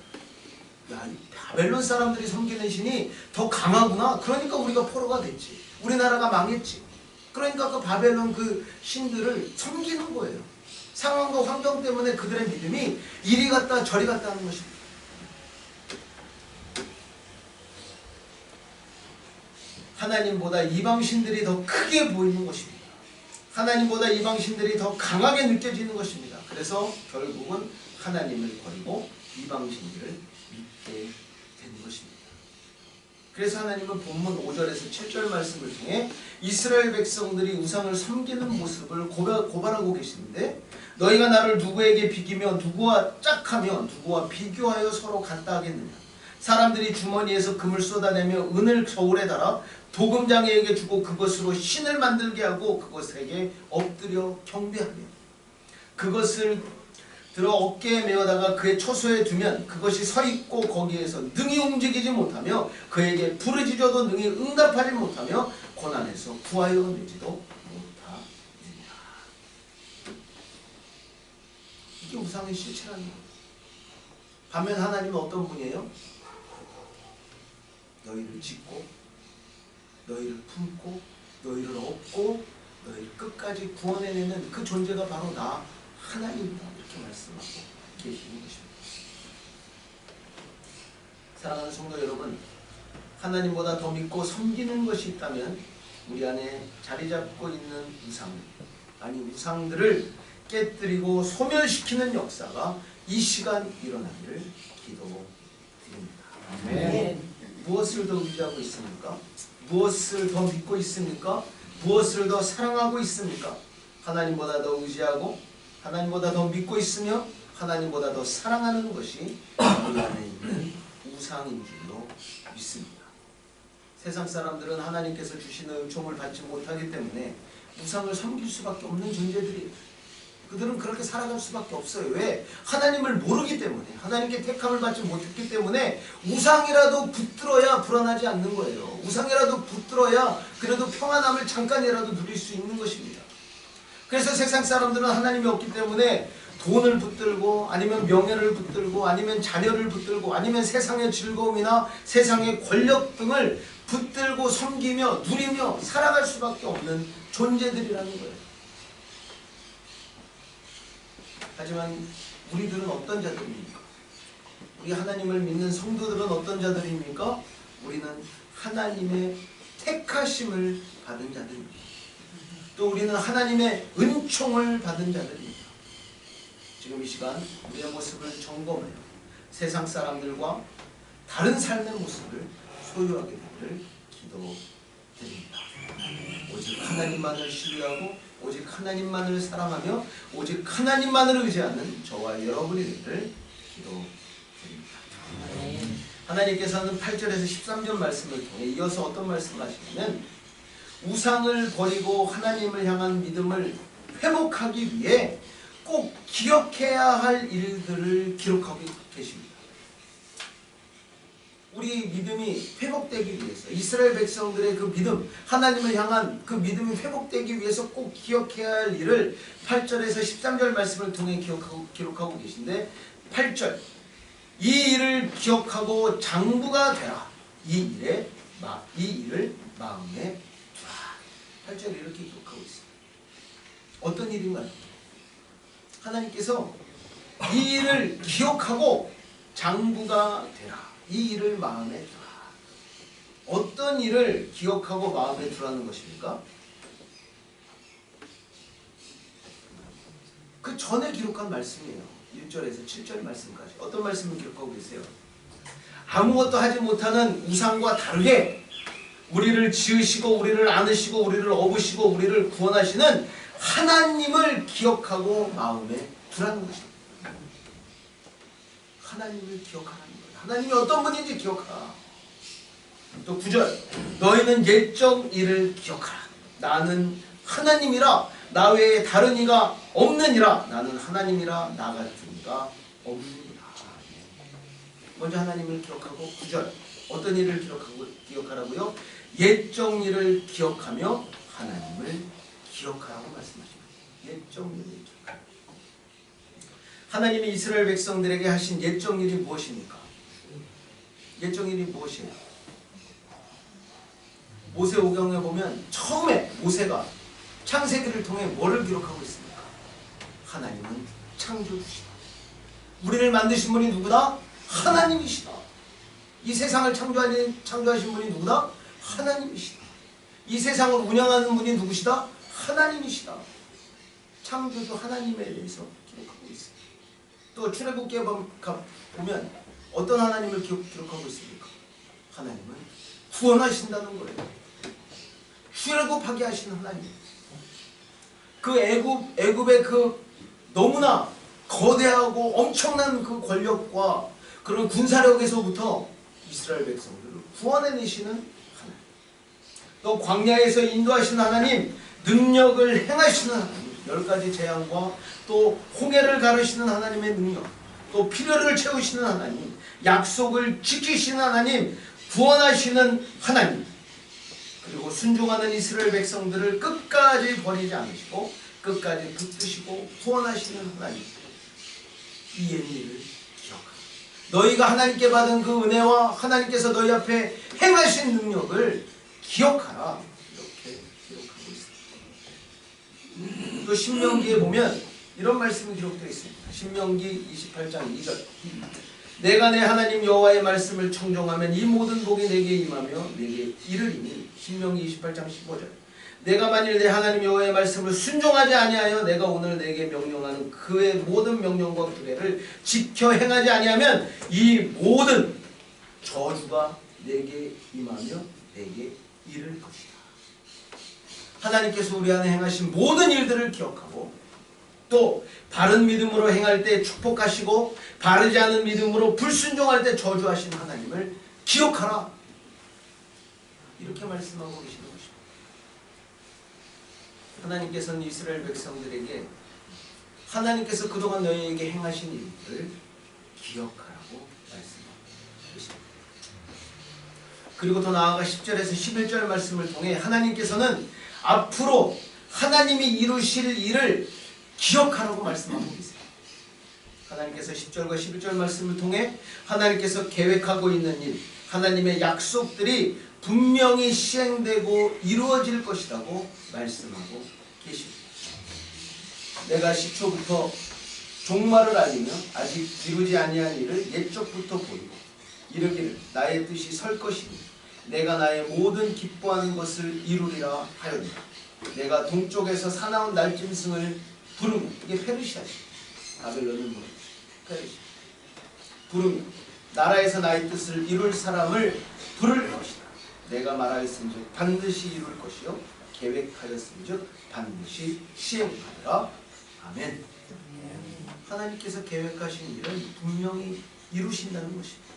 야, 이 바벨론 사람들이 섬기는 신이 더 강하구나. 그러니까 우리가 포로가 됐지. 우리나라가 망했지. 그러니까 그 바벨론 그 신들을 섬기는 거예요. 상황과 환경 때문에 그들의 믿음이 이리 갔다 저리 갔다 하는 것입니다. 하나님보다 이방신들이 더 크게 보이는 것입니다. 하나님보다 이방신들이 더 강하게 느껴지는 것입니다. 그래서 결국은 하나님을 버리고 이방신들을 믿게 되는 것입니다. 그래서 하나님은 본문 5절에서 7절 말씀을 통해 이스라엘 백성들이 우상을 섬기는 모습을 고발하고 계시는데 너희가 나를 누구에게 비기며 누구와 짝하며 누구와 비교하여 서로 같다 하겠느냐. 사람들이 주머니에서 금을 쏟아내며 은을 저울에 달아 도금장에게 주고 그것으로 신을 만들게 하고 그것에게 엎드려 경배하며 그것을 들어 어깨에 메어다가 그의 처소에 두면 그것이 서 있고 거기에서 능히 움직이지 못하며 그에게 부르짖어도 능히 응답하지 못하며 고난에서 구하여 내지도 못하느니라. 이게 우상의 실체라는 거예요. 반면 하나님은 어떤 분이에요? 너희를 짓고 너희를 품고 너희를 업고 너희를 끝까지 구원해내는 그 존재가 바로 나 하나님이다. 이렇게 말씀하고 계시는 것입니다. 사랑하는 성도 여러분, 하나님보다 더 믿고 섬기는 것이 있다면 우리 안에 자리 잡고 있는 우상, 아니 우상들을 깨뜨리고 소멸시키는 역사가 이 시간 일어나기를 기도드립니다. 아멘. 무엇을 더 의지하고 있습니까? 무엇을 더 믿고 있습니까? 무엇을 더 사랑하고 있습니까? 하나님보다 더 의지하고 하나님보다 더 믿고 있으며 하나님보다 더 사랑하는 것이 우리 안에 있는 우상인 줄로 믿습니다. 세상 사람들은 하나님께서 주시는 은총을 받지 못하기 때문에 우상을 섬길 수밖에 없는 존재들이에요. 그들은 그렇게 살아갈 수밖에 없어요. 왜? 하나님을 모르기 때문에, 하나님께 택함을 받지 못했기 때문에 우상이라도 붙들어야 불안하지 않는 거예요. 우상이라도 붙들어야 그래도 평안함을 잠깐이라도 누릴 수 있는 것입니다. 그래서 세상 사람들은 하나님이 없기 때문에 돈을 붙들고 아니면 명예를 붙들고 아니면 자녀를 붙들고 아니면 세상의 즐거움이나 세상의 권력 등을 붙들고 섬기며 누리며 살아갈 수밖에 없는 존재들이라는 거예요. 하지만 우리들은 어떤 자들입니까? 우리 하나님을 믿는 성도들은 어떤 자들입니까? 우리는 하나님의 택하심을 받은 자들입니다. 또 우리는 하나님의 은총을 받은 자들입니다. 지금 이 시간 우리의 모습을 점검하여 세상 사람들과 다른 삶의 모습을 소유하게 되기를 기도드립니다. 오직 하나님만을 신뢰하고 오직 하나님만을 사랑하며 오직 하나님만을 의지하는 저와 여러분이 되기를 기도드립니다. 하나님께서는 8절에서 13절 말씀을 통해 이어서 어떤 말씀을 하시냐면 우상을 버리고 하나님을 향한 믿음을 회복하기 위해 꼭 기억해야 할 일들을 기록하고 계십니다. 우리 믿음이 회복되기 위해서 이스라엘 백성들의 그 믿음, 하나님을 향한 그 믿음이 회복되기 위해서 꼭 기억해야 할 일을 8절에서 13절 말씀을 통해 기록하고 계신데 8절 이 일을 기억하고 장부가 되라. 이 일을 마음에 두라. 8절에 이렇게 기록하고 있습니다. 어떤 일인가요? 하나님께서 이 일을 기억하고 장부가 되라. 이 일을 마음에 두라. 어떤 일을 기억하고 마음에 두라는 것입니까? 그 전에 기록한 말씀이에요. 1절에서 7절 말씀까지 어떤 말씀을 기록하고 계세요? 아무것도 하지 못하는 우상과 다르게 우리를 지으시고 우리를 안으시고 우리를 업으시고 우리를 구원하시는 하나님을 기억하고 마음에 두라는 것입니다. 하나님을 기억하라는 거예요. 하나님이 어떤 분인지 기억하라. 또 9절, 너희는 옛적 일을 기억하라. 나는 하나님이라 나 외에 다른 이가 없느니라. 나는 하나님이라 나 같은 이가 없느니라. 먼저 하나님을 기억하고 9절, 어떤 일을 기억하라고요? 옛적 일을 기억하며 하나님을 기억하라고 말씀하십니다. 옛적 일을 기억하라. 하나님이 이스라엘 백성들에게 하신 옛적 일이 무엇입니까? 옛적 일이 무엇이에요? 모세오경에 보면 처음에 모세가 창세기를 통해 뭐를 기록하고 있습니까? 하나님은 창조주시다. 우리를 만드신 분이 누구다? 하나님이시다. 이 세상을 창조하신 분이 누구다? 하나님이시다. 이 세상을 운영하는 분이 누구시다? 하나님이시다. 창조주 하나님에 대해서 기록하고 있습니다. 또 출애굽기에 보면 어떤 하나님을 기록하고 있습니까? 하나님은 구원하신다는 거예요. 출애굽하게 하시는 하나님. 그 애굽의 그 너무나 거대하고 엄청난 그 권력과 그런 군사력에서부터 이스라엘 백성들을 구원해내시는 하나님. 또 광야에서 인도하시는 하나님, 능력을 행하시는 하나님, 10가지 재앙과 또 홍해를 가르시는 하나님의 능력, 또 필요를 채우시는 하나님, 약속을 지키시는 하나님, 구원하시는 하나님, 그리고 순종하는 이스라엘 백성들을 끝까지 버리지 않으시고 끝까지 붙드시고 구원하시는 하나님. 이 의미를 기억하라. 너희가 하나님께 받은 그 은혜와 하나님께서 너희 앞에 행하신 능력을 기억하라. 이렇게 기록하고 있습니다. 또 신명기에 보면 이런 말씀이 기록되어 있습니다. 신명기 28장 2절. 내가 내 하나님 여호와의 말씀을 청종하면 이 모든 복이 내게 임하며 내게 이르리니. 신명기 28장 15절. 내가 만일 내 하나님 여호와의 말씀을 순종하지 아니하여 내가 오늘 내게 명령하는 그의 모든 명령과 규례를 지켜 행하지 아니하면 이 모든 저주가 내게 임하며 내게 이를 것이다. 하나님께서 우리 안에 행하신 모든 일들을 기억하고 또 바른 믿음으로 행할 때 축복하시고 바르지 않은 믿음으로 불순종할 때 저주하신 하나님을 기억하라. 이렇게 말씀하고 계시는 것입니다. 하나님께서는 이스라엘 백성들에게 하나님께서 그동안 너희에게 행하신 일들을 기억하라고 말씀하고 계십니다. 그리고 더 나아가 10절에서 11절 말씀을 통해 하나님께서는 앞으로 하나님이 이루실 일을 기억하라고 말씀하고 계세요. 하나님께서 10절과 11절 말씀을 통해 하나님께서 계획하고 있는 일, 하나님의 약속들이 분명히 시행되고 이루어질 것이라고 말씀하고 계십니다. 내가 시초부터 종말을 알리며 아직 이루지 아니한 일을 옛적부터 보이고 이르기를 나의 뜻이 설 것이니 내가 나의 모든 기뻐하는 것을 이루리라 하였노라. 내가 동쪽에서 사나운 날짐승을 부르며, 이게 페르시아지, 바벨론은 뭐 페르시아, 부르며 나라에서 나의 뜻을 이룰 사람을 부를 것이다. 내가 말하였은즉 반드시 이룰 것이요 계획하였은즉 반드시 시행하리라. 아멘. 하나님께서 계획하신 일을 분명히 이루신다는 것입니다.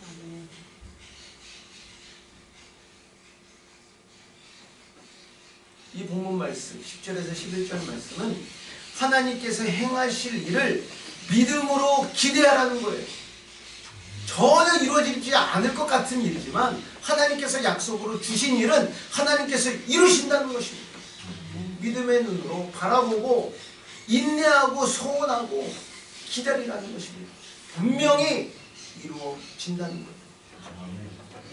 이 본문 말씀 10절에서 11절 말씀은 하나님께서 행하실 일을 믿음으로 기대하라는 거예요. 전혀 이루어지지 않을 것 같은 일이지만 하나님께서 약속으로 주신 일은 하나님께서 이루신다는 것입니다. 믿음의 눈으로 바라보고 인내하고 소원하고 기다리라는 것입니다. 분명히 이루어진다는 거예요.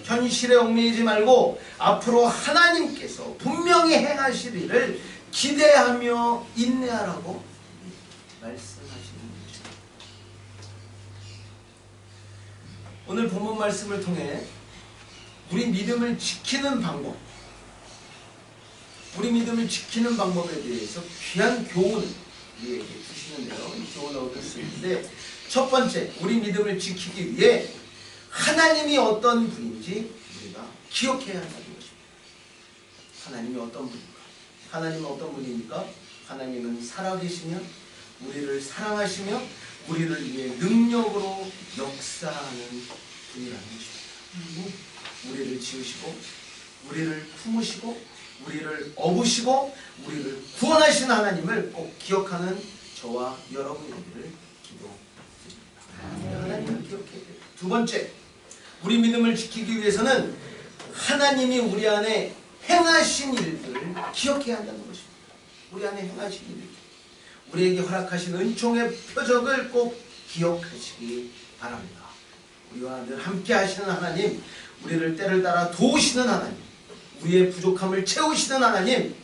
현실에 얽매이지 말고 앞으로 하나님께서 분명히 행하실 일을 기대하며 인내하라고 말씀하시는 거죠. 오늘 본문 말씀을 통해 우리 믿음을 지키는 방법, 우리 믿음을 지키는 방법에 대해서 귀한 교훈을 우리에게 주시는데요. 이 교훈을 얻을 수 있는데, 첫 번째, 우리 믿음을 지키기 위해 하나님이 어떤 분인지 우리가 기억해야 한다는 것입니다. 하나님이 어떤 분입니까? 하나님은 어떤 분입니까? 하나님은 살아계시며 우리를 사랑하시며 우리를 위해 능력으로 역사하는 분이라는 것입니다. 우리를 지으시고 우리를 품으시고 우리를 업으시고 우리를 구원하신 하나님을 꼭 기억하는 저와 여러분이 되기를 기도드립니다. 하나님을 기억해야 돼요. 두 번째, 우리 믿음을 지키기 위해서는 하나님이 우리 안에 행하신 일들을 기억해야 한다는 것입니다. 우리 안에 행하신 일들, 우리에게 허락하신 은총의 표적을 꼭 기억하시기 바랍니다. 우리와 늘 함께 하시는 하나님, 우리를 때를 따라 도우시는 하나님, 우리의 부족함을 채우시는 하나님,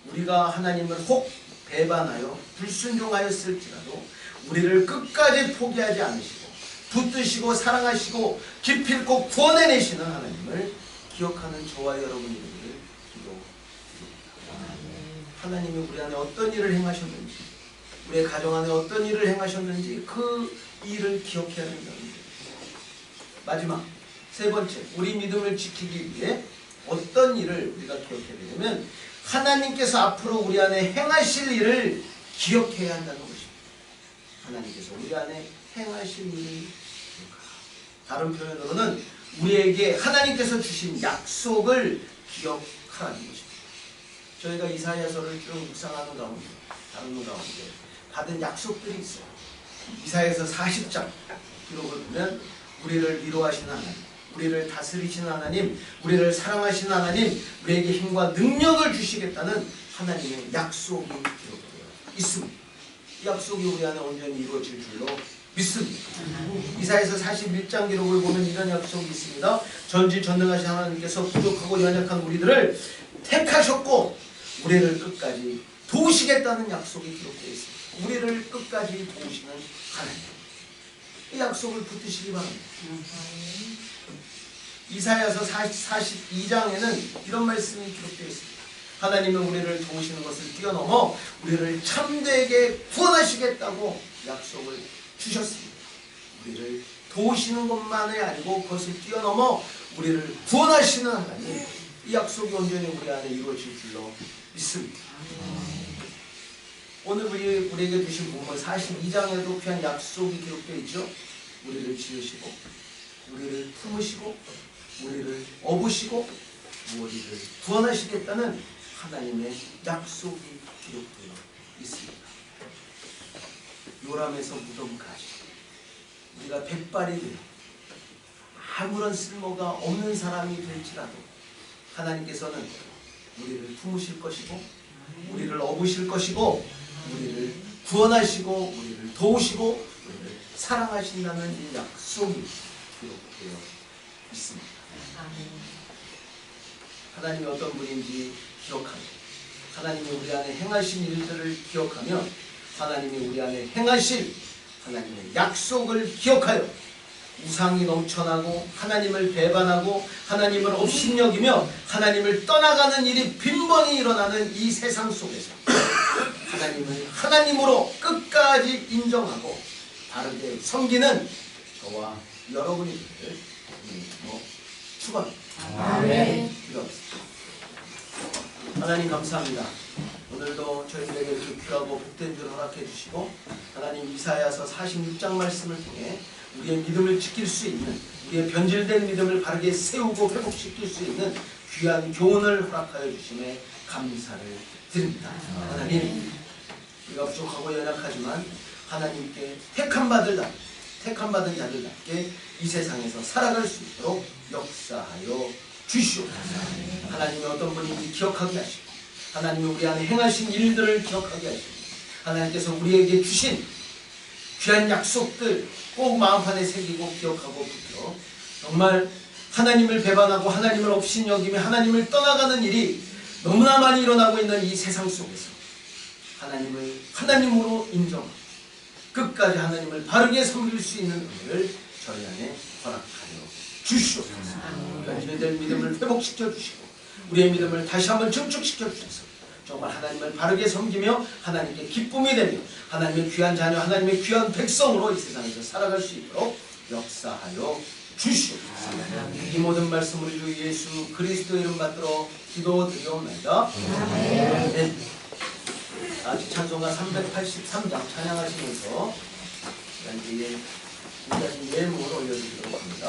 우리가 하나님을 혹 배반하여 불순종하였을지라도 우리를 끝까지 포기하지 않으시고 붙드시고 사랑하시고 기필코 구원해내시는 하나님을 기억하는 저와 여러분이 되기를 기도드립니다. 하나님이 우리 안에 어떤 일을 행하셨는지, 우리의 가정 안에 어떤 일을 행하셨는지 그 일을 기억해야 된다는 거예요. 마지막 세 번째, 우리 믿음을 지키기 위해 어떤 일을 우리가 기억해야 되냐면 하나님께서 앞으로 우리 안에 행하실 일을 기억해야 한다는 것입니다. 하나님께서 우리 안에 행하실 일을 기억하라. 다른 표현으로는 우리에게 하나님께서 주신 약속을 기억하라는 것입니다. 저희가 이사야서를 쭉 묵상하는 가운데, 다루는 가운데 받은 약속들이 있어요. 이사야서 40장 기록을 보면 우리를 위로하시는 하나님, 우리를 다스리시는 하나님, 우리를 사랑하시는 하나님, 우리에게 힘과 능력을 주시겠다는 하나님의 약속이 기록되어 있습니다. 이 약속이 우리 안에 온전히 이루어질 줄로 믿습니다. 이사야서 41장 기록을 보면 이런 약속이 있습니다. 전지전능하신 하나님께서 부족하고 연약한 우리들을 택하셨고 우리를 끝까지 도우시겠다는 약속이 기록되어 있습니다. 우리를 끝까지 도우시는 하나님, 이 약속을 붙드시기 바랍니다. 이사야서 42장에는 이런 말씀이 기록되어 있습니다. 하나님은 우리를 도우시는 것을 뛰어넘어 우리를 참되게 구원하시겠다고 약속을 주셨습니다. 우리를 도우시는 것만이 아니고 그것을 뛰어넘어 우리를 구원하시는 하나님, 이 약속이 온전히 우리 안에 이루어질 줄로 믿습니다. 오늘 우리에게 주신 본문 42장에도 귀한 약속이 기록되어 있죠. 우리를 지으시고 우리를 품으시고 우리를 업으시고 우리를 구원하시겠다는 하나님의 약속이 기록되어 있습니다. 요람에서 무덤까지 우리가 백발이 되어 아무런 쓸모가 없는 사람이 될지라도 하나님께서는 우리를 품으실 것이고 우리를 업으실 것이고 우리를 구원하시고 우리를 도우시고 우리를 사랑하신다는 이 약속이 기록되어 있습니다. 하나님이 어떤 분인지 기억하며 하나님이 우리 안에 행하신 일들을 기억하며 하나님이 우리 안에 행하실 하나님의 약속을 기억하여 우상이 넘쳐나고 하나님을 배반하고 하나님을 업신여기며 하나님을 떠나가는 일이 빈번히 일어나는 이 세상 속에서 하나님을 하나님으로 끝까지 인정하고 바르게 섬기는 저와 여러분이 되기를 축원합니다. 아멘. 기도하겠습니다. 하나님 감사합니다. 오늘도 저희들에게 이렇게 귀하고 복된 줄 허락해 주시고 하나님 이사야서 46장 말씀을 통해 우리의 믿음을 지킬 수 있는, 우리의 변질된 믿음을 바르게 세우고 회복시킬 수 있는 귀한 교훈을 허락하여 주심에 감사를 드립니다. 하나님, 우리가 부족하고 연약하지만 하나님께 택함받은 자들답게 이 세상에서 살아갈 수 있도록 역사하여 주시옵소서. 하나님이 어떤 분인지 기억하게 하시고 하나님이 우리 안에 행하신 일들을 기억하게 하시고 하나님께서 우리에게 주신 귀한 약속들 꼭 마음판에 새기고 기억하고 붙들어 정말 하나님을 배반하고 하나님을 업신여기며 하나님을 떠나가는 일이 너무나 많이 일어나고 있는 이 세상 속에서 하나님을 하나님으로 인정하고 끝까지 하나님을 바르게 섬길 수 있는 은혜를 저희 안에 허락하여 주시옵소서. 변질된 믿음을 회복시켜 주시고 우리의 믿음을 다시 한번 증축시켜 주셔서 정말 하나님을 바르게 섬기며 하나님께 기쁨이 되며 하나님의 귀한 자녀, 하나님의 귀한 백성으로 이 세상에서 살아갈 수 있도록 역사하여 주시옵소서. 이 모든 말씀을 주 예수 그리스도 이름 받들어 기도드리옵나이다. 네. 아직 찬송가 383장 찬양하시면서 이제 우리가 예물을 올려드리도록 합니다.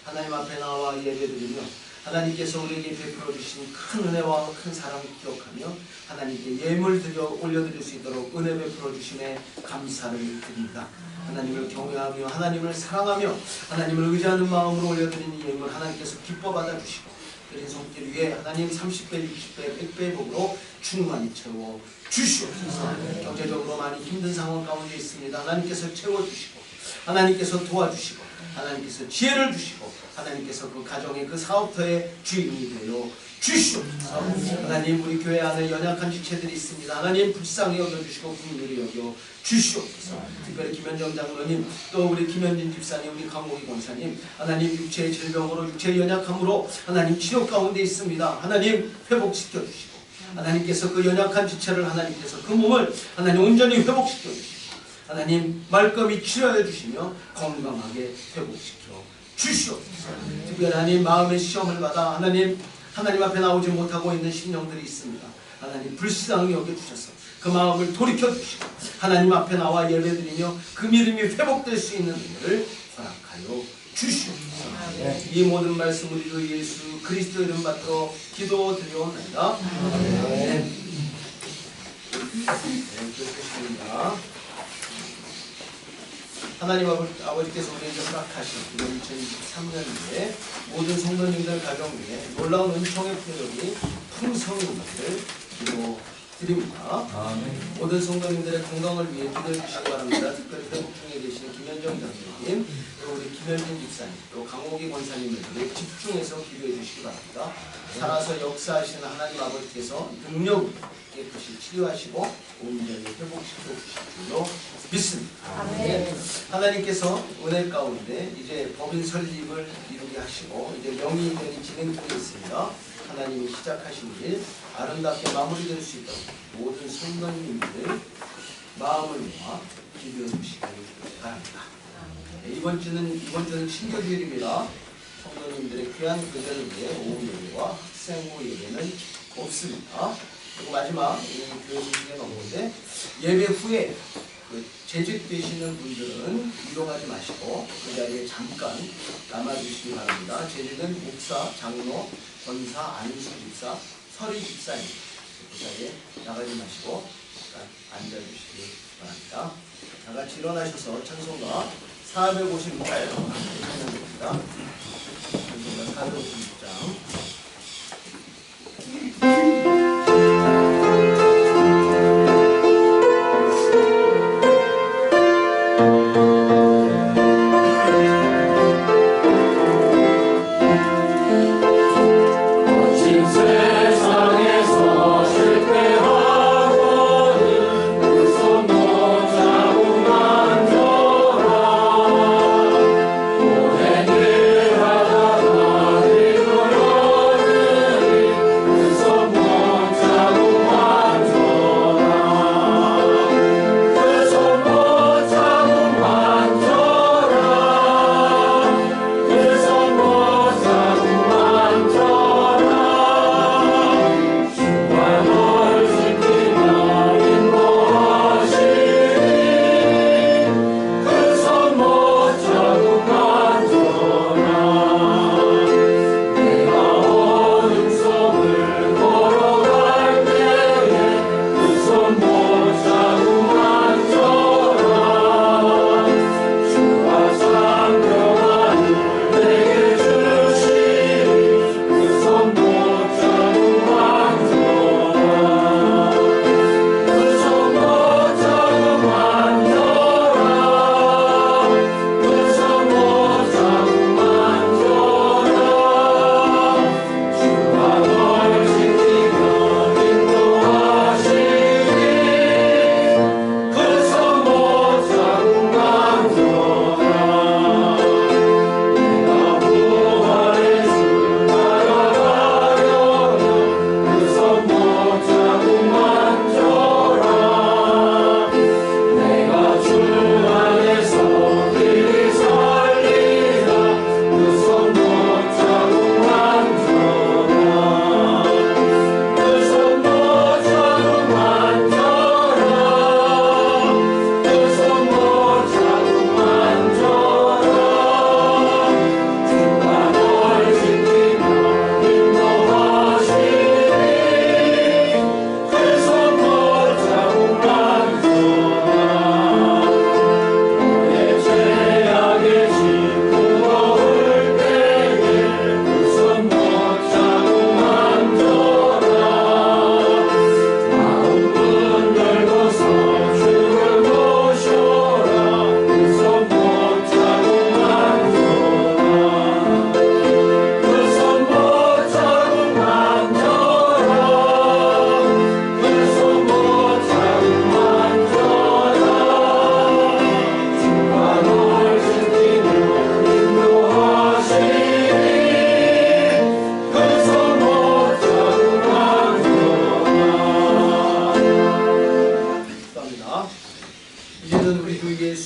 하나님 앞에 나와 예배드리며 하나님께서 우리에게 베풀어 주신 큰 은혜와 큰 사랑을 기억하며 하나님께 예물 드려 올려드릴 수 있도록 은혜 베풀어 주심에 감사를 드립니다. 하나님을 경외하며 하나님을 사랑하며 하나님을 의지하는 마음으로 올려드리는 예물 하나님께서 기뻐 받아주시고 드린 손길 위에 하나님 30배, 60배, 100배 복으로 충만히 채워 주시옵소서. 경제적으로 많이 힘든 상황 가운데 있습니다. 하나님께서 채워주시고 하나님께서 도와주시고 하나님께서 지혜를 주시고 하나님께서 그 가정의 그 사업터의 주인이 되어 주시옵소서. 하나님 우리 교회 안에 연약한 지체들이 있습니다. 하나님 불쌍히 여겨주시고 긍휼히 여겨 주시옵소서. 특별히 김현정 장로님 또 우리 김현진 집사님 우리 강호기 권사님 하나님 육체의 질병으로 육체의 연약함으로 하나님 치료 가운데 있습니다. 하나님 회복시켜 주시고 하나님께서 그 연약한 지체를 하나님께서 그 몸을 하나님 온전히 회복시켜 주시고 하나님 말끔히 치료해 주시며 건강하게 회복시켜 주시옵소서. 특별히 하나님 마음의 시험을 받아 하나님 앞에 나오지 못하고 있는 심령들이 있습니다. 하나님 불쌍히 여겨주셔서 그 마음을 돌이켜주시고 하나님 앞에 나와 예배드리며 그 믿음이 회복될 수 있는 은혜를 허락하여 주시옵소서. 이 모든 말씀 우리 주 예수 그리스도 이름 받들어 기도드리옵나이다. 네. 그렇습니다. 하나님 아버지께서 우리에게 허락하신 2023년도에 모든 성도님들 가정 위에 놀라운 은총의 표적이 풍성히 있기를 기도드립니다. 모든 성도님들의 건강을 위해 기도해 주시기 바랍니다. 특별히 회복 중에 계신 김현정 장로님, 또 우리 김현진 집사님, 또 강호기 권사님을 위해 집중해서 기도해 주시기 바랍니다. 살아서 역사하시는 하나님 아버지께서 능력 깨끗이 치료하시고 온전히 회복시켜 주실 줄로 믿습니다. 하나님께서 은혜 가운데 이제 법인 설립을 이루게 하시고 이제 명의이전이 진행되고 있습니다. 하나님이 시작하신 일 아름답게 마무리될 수 있도록 모든 성도님들 마음을 모아 기도해 주시기 바랍니다. 이번 주는 친교주일입니다. 성도님들의 귀한 교제를 위해 오후 예배와 학생부 예배는 없습니다. 그리고 마지막 교회 소식에 넘어오는데 예배 후에 재직되시는 분들은 이동하지 마시고 그 자리에 잠깐 남아주시기 바랍니다. 재직은 목사, 장로, 권사, 안수 집사, 서리 집사님 그 자리에 나가지 마시고 잠깐 앉아주시기 바랍니다. 다 같이 일어나셔서 찬송가 456장 찬양됩니다. 찬송가 456장 세상에서 실패하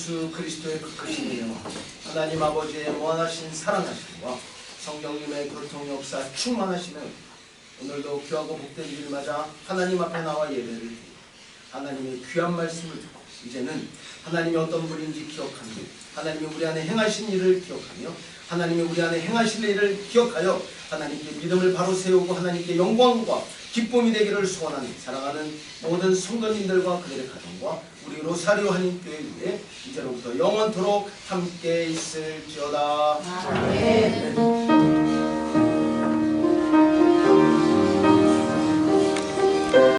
예수 그리스도의 그 크신 은혜와 하나님 아버지의 무한하신 사랑하심과 성령님의 교통 역사 충만하시는 오늘도 귀하고 복된 일을 맞아 하나님 앞에 나와 예배를 드리고 하나님의 귀한 말씀을 듣고 이제는 하나님이 어떤 분인지 기억하며 하나님이 우리 안에 행하신 일을 기억하며 하나님이 우리 안에 행하실 일을 기억하여 하나님께 믿음을 바로 세우고 하나님께 영광과 기쁨이 되기를 소원하는 사랑하는 모든 성도님들과 그들의 가정과 우리 로사리오 한인교회 위에 이제로부터 영원토록 함께 있을지어다. 아멘.